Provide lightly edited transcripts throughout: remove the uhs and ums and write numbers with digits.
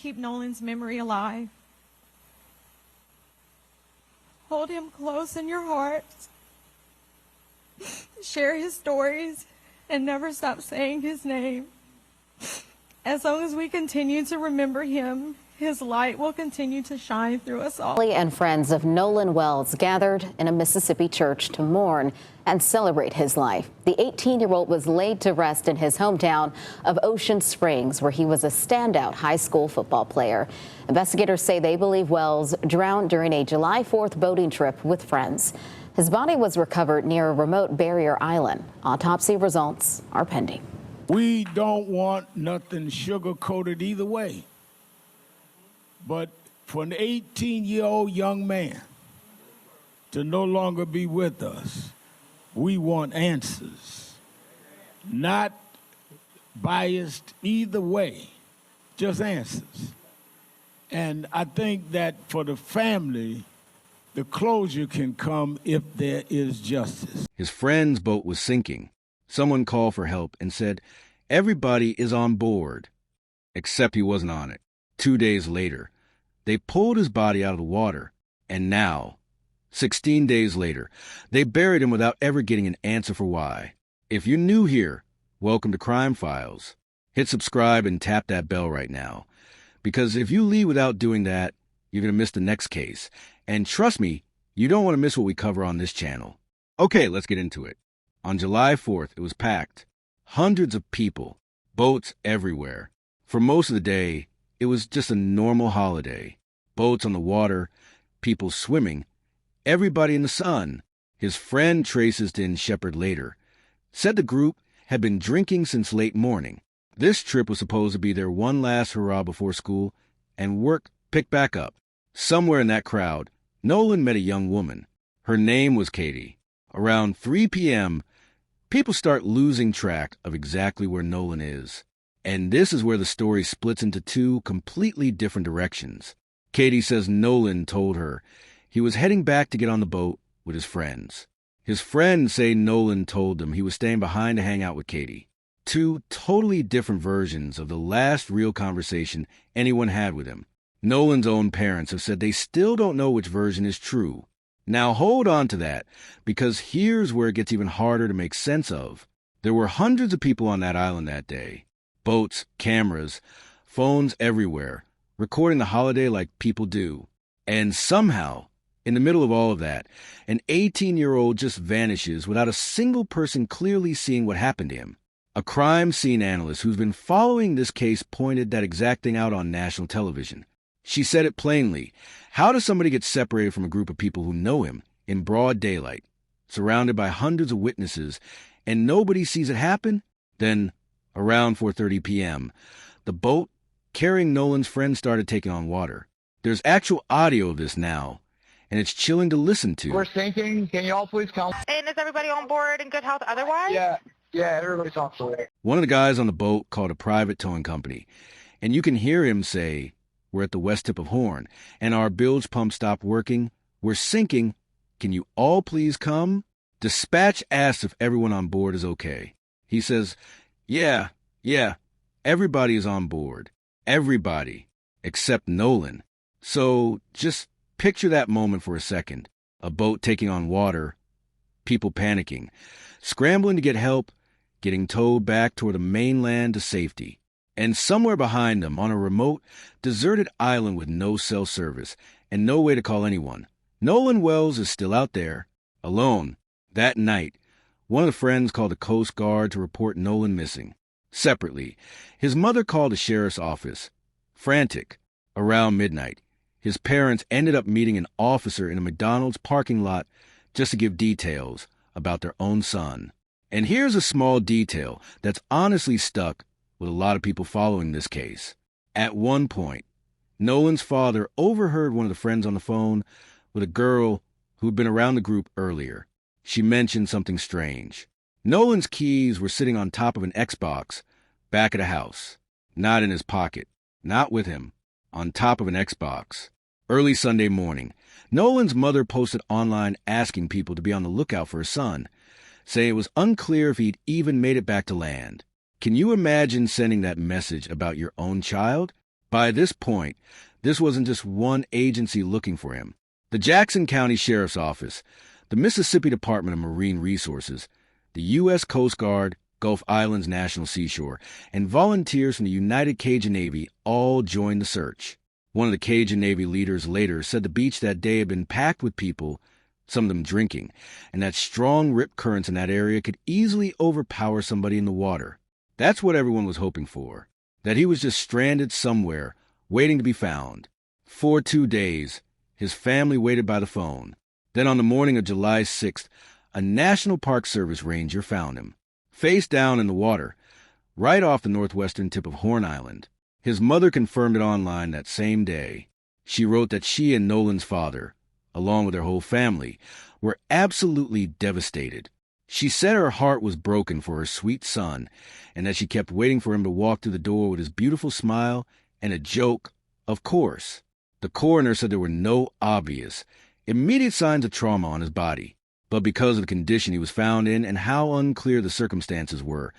Keep Nolan's memory alive. Hold him close in your hearts. Share his stories and never stop saying his name. As long as we continue to remember him, his light will continue to shine through us all. Family and friends of Nolan Wells gathered in a Mississippi church to mourn and celebrate his life. The 18-year-old was laid to rest in his hometown of Ocean Springs, where he was a standout high school football player. Investigators say they believe Wells drowned during a July 4th boating trip with friends. His body was recovered near a remote barrier island. Autopsy results are pending. We don't want nothing sugar-coated either way. But for an 18-year-old young man to no longer be with us, we want answers. Not biased either way, just answers. And I think that for the family, the closure can come if there is justice. His friend's boat was sinking. Someone called for help and said, everybody is on board, except he wasn't on it. 2 days later, they pulled his body out of the water, and now, 16 days later, they buried him without ever getting an answer for why. If you're new here, welcome to Crime Files. Hit subscribe and tap that bell right now, because if you leave without doing that, you're going to miss the next case. And trust me, you don't want to miss what we cover on this channel. Okay, let's get into it. On July 4th, it was packed. Hundreds of people, boats everywhere. For most of the day, it was just a normal holiday. Boats on the water, people swimming, everybody in the sun. His friend traces in Shepherd later, said the group had been drinking since late morning. This trip was supposed to be their one last hurrah before school, and work picked back up. Somewhere in that crowd, Nolan met a young woman. Her name was Katie. Around 3 p.m., people start losing track of exactly where Nolan is. And this is where the story splits into two completely different directions. Katie says Nolan told her he was heading back to get on the boat with his friends. His friends say Nolan told them he was staying behind to hang out with Katie. Two totally different versions of the last real conversation anyone had with him. Nolan's own parents have said they still don't know which version is true. Now hold on to that, because here's where it gets even harder to make sense of. There were hundreds of people on that island that day. Boats, cameras, phones everywhere, recording the holiday like people do. And somehow, in the middle of all of that, an 18-year-old just vanishes without a single person clearly seeing what happened to him. A crime scene analyst who's been following this case pointed that exact thing out on national television. She said it plainly. How does somebody get separated from a group of people who know him in broad daylight, surrounded by hundreds of witnesses, and nobody sees it happen? Then, around 4:30 p.m., the boat carrying Nolan's friend started taking on water. There's actual audio of this now, and it's chilling to listen to. We're sinking. Can you all please come? And is everybody on board in good health otherwise? Yeah, everybody's on board. One of the guys on the boat called a private towing company, and you can hear him say, "We're at the west tip of Horn, and our bilge pump stopped working. We're sinking. Can you all please come?" Dispatch asks if everyone on board is okay. He says, yeah, everybody is on board. Everybody, except Nolan. So just picture that moment for a second. A boat taking on water, people panicking, scrambling to get help, getting towed back toward the mainland to safety. And somewhere behind them, on a remote, deserted island with no cell service and no way to call anyone, Nolan Wells is still out there, alone. That night, one of the friends called the Coast Guard to report Nolan missing. Separately, his mother called the sheriff's office. Frantic, around midnight, his parents ended up meeting an officer in a McDonald's parking lot just to give details about their own son. And here's a small detail that's honestly stuck with a lot of people following this case. At one point, Nolan's father overheard one of the friends on the phone with a girl who had been around the group earlier. She mentioned something strange. Nolan's keys were sitting on top of an Xbox, back of the house. Not in his pocket. Not with him. On top of an Xbox. Early Sunday morning, Nolan's mother posted online asking people to be on the lookout for her son, saying it was unclear if he'd even made it back to land. Can you imagine sending that message about your own child? By this point, this wasn't just one agency looking for him. The Jackson County Sheriff's Office, the Mississippi Department of Marine Resources, the U.S. Coast Guard, Gulf Islands National Seashore, and volunteers from the United Cajun Navy all joined the search. One of the Cajun Navy leaders later said the beach that day had been packed with people, some of them drinking, and that strong rip currents in that area could easily overpower somebody in the water. That's what everyone was hoping for, that he was just stranded somewhere, waiting to be found. For 2 days, his family waited by the phone. Then on the morning of July 6th, a National Park Service ranger found him, face down in the water, right off the northwestern tip of Horn Island. His mother confirmed it online that same day. She wrote that she and Nolan's father, along with their whole family, were absolutely devastated. She said her heart was broken for her sweet son, and that she kept waiting for him to walk through the door with his beautiful smile and a joke, of course. The coroner said there were no obvious, immediate signs of trauma on his body, but because of the condition he was found in and how unclear the circumstances were,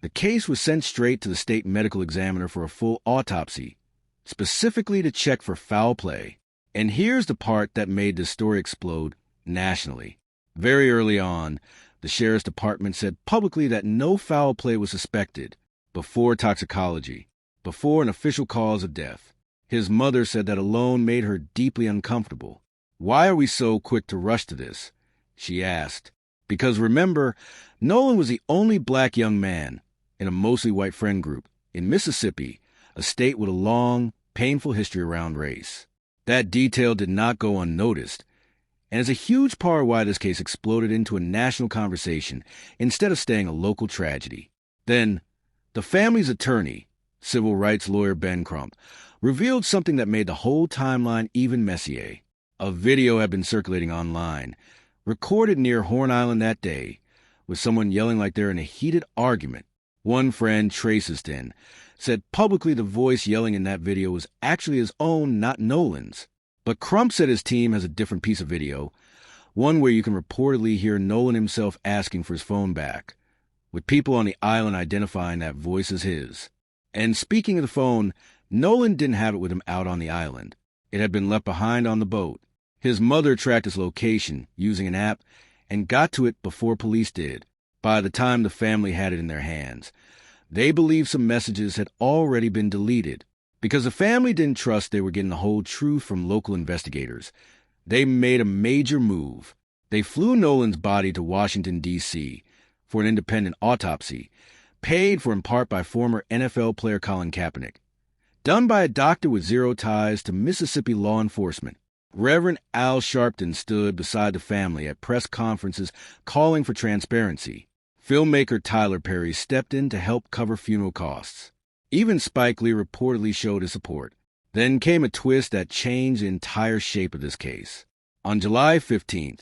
the case was sent straight to the state medical examiner for a full autopsy, specifically to check for foul play. And here's the part that made this story explode nationally. Very early on, the sheriff's department said publicly that no foul play was suspected before toxicology, before an official cause of death. His mother said that alone made her deeply uncomfortable. Why are we so quick to rush to this? She asked. Because remember, Nolan was the only black young man in a mostly white friend group in Mississippi, a state with a long, painful history around race. That detail did not go unnoticed, and is a huge part of why this case exploded into a national conversation instead of staying a local tragedy. Then, the family's attorney, civil rights lawyer Ben Crump, revealed something that made the whole timeline even messier. A video had been circulating online, recorded near Horn Island that day, with someone yelling like they're in a heated argument. One friend, Traciston, said publicly the voice yelling in that video was actually his own, not Nolan's. But Crump said his team has a different piece of video, one where you can reportedly hear Nolan himself asking for his phone back, with people on the island identifying that voice as his. And speaking of the phone, Nolan didn't have it with him out on the island. It had been left behind on the boat. His mother tracked its location using an app and got to it before police did. By the time the family had it in their hands, they believed some messages had already been deleted. Because the family didn't trust they were getting the whole truth from local investigators, they made a major move. They flew Nolan's body to Washington, D.C. for an independent autopsy, paid for in part by former NFL player Colin Kaepernick. Done by a doctor with zero ties to Mississippi law enforcement. Reverend Al Sharpton stood beside the family at press conferences calling for transparency. Filmmaker Tyler Perry stepped in to help cover funeral costs. Even Spike Lee reportedly showed his support. Then came a twist that changed the entire shape of this case. On July 15th,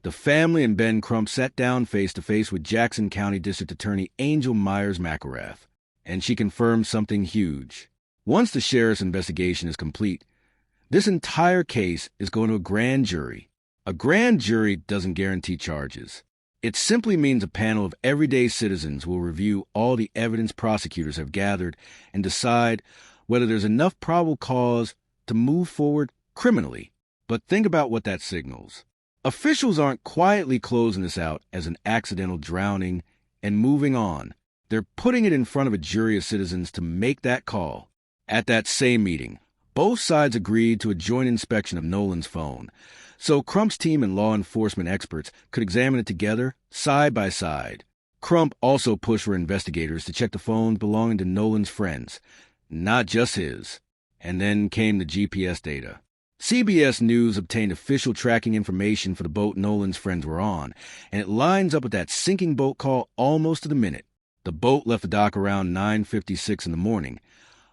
the family and Ben Crump sat down face-to-face with Jackson County District Attorney Angel Myers-McElrath, and she confirmed something huge. Once the sheriff's investigation is complete, this entire case is going to a grand jury. A grand jury doesn't guarantee charges. It simply means a panel of everyday citizens will review all the evidence prosecutors have gathered and decide whether there's enough probable cause to move forward criminally. But think about what that signals. Officials aren't quietly closing this out as an accidental drowning and moving on. They're putting it in front of a jury of citizens to make that call. At that same meeting, both sides agreed to a joint inspection of Nolan's phone, so Crump's team and law enforcement experts could examine it together, side by side. Crump also pushed for investigators to check the phones belonging to Nolan's friends, not just his. And then came the GPS data. CBS News obtained official tracking information for the boat Nolan's friends were on, and it lines up with that sinking boat call almost to the minute. The boat left the dock around 9:56 in the morning,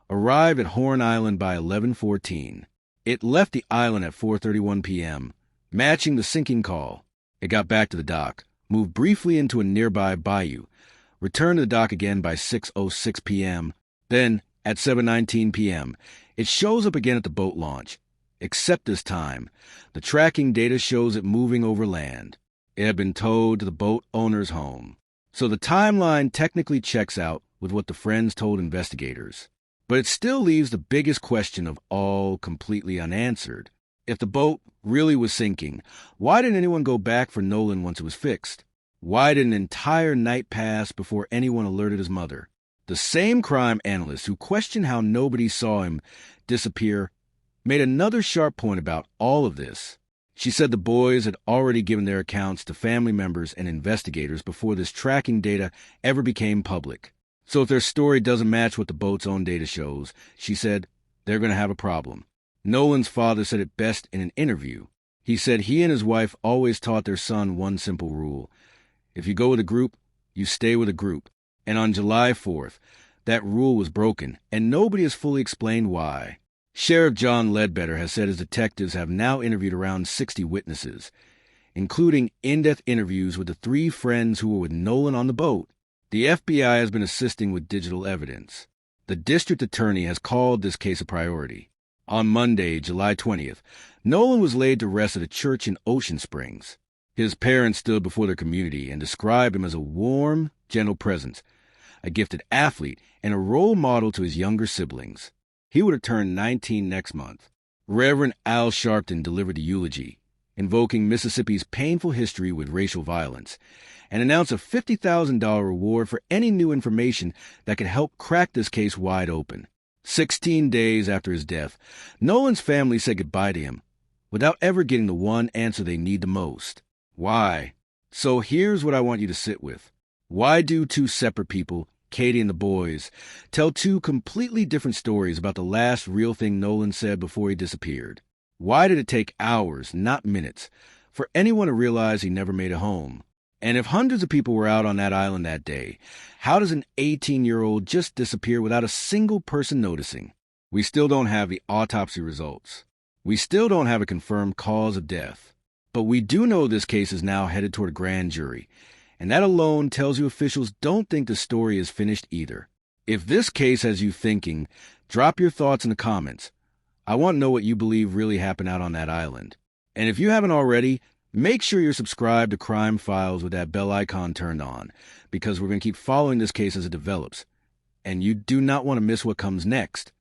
arrived at Horn Island by 11:14. It left the island at 4:31 p.m., matching the sinking call. It got back to the dock, moved briefly into a nearby bayou, returned to the dock again by 6:06 p.m. Then, at 7:19 p.m., it shows up again at the boat launch. Except this time, the tracking data shows it moving over land. It had been towed to the boat owner's home. So the timeline technically checks out with what the friends told investigators. But it still leaves the biggest question of all completely unanswered. If the boat really was sinking, why didn't anyone go back for Nolan once it was fixed? Why did an entire night pass before anyone alerted his mother? The same crime analyst who questioned how nobody saw him disappear made another sharp point about all of this. She said the boys had already given their accounts to family members and investigators before this tracking data ever became public. So if their story doesn't match what the boat's own data shows, she said, they're going to have a problem. Nolan's father said it best in an interview. He said he and his wife always taught their son one simple rule. If you go with a group, you stay with a group. And on July 4th, that rule was broken, and nobody has fully explained why. Sheriff John Ledbetter has said his detectives have now interviewed around 60 witnesses, including in-depth interviews with the 3 friends who were with Nolan on the boat. The FBI has been assisting with digital evidence. The district attorney has called this case a priority. On Monday, July 20th, Nolan was laid to rest at a church in Ocean Springs. His parents stood before their community and described him as a warm, gentle presence, a gifted athlete, and a role model to his younger siblings. He would have turned 19 next month. Reverend Al Sharpton delivered the eulogy, invoking Mississippi's painful history with racial violence, and announced a $50,000 reward for any new information that could help crack this case wide open. 16 days after his death, Nolan's family said goodbye to him, without ever getting the one answer they need the most. Why? So here's what I want you to sit with. Why do 2 separate people, Katie and the boys, tell 2 completely different stories about the last real thing Nolan said before he disappeared? Why did it take hours, not minutes, for anyone to realize he never made it home? And if hundreds of people were out on that island that day, how does an 18-year-old just disappear without a single person noticing? We still don't have the autopsy results. We still don't have a confirmed cause of death. But we do know this case is now headed toward a grand jury, and that alone tells you officials don't think the story is finished either. If this case has you thinking, drop your thoughts in the comments. I want to know what you believe really happened out on that island. And if you haven't already, make sure you're subscribed to Crime Files with that bell icon turned on, because we're going to keep following this case as it develops. And you do not want to miss what comes next.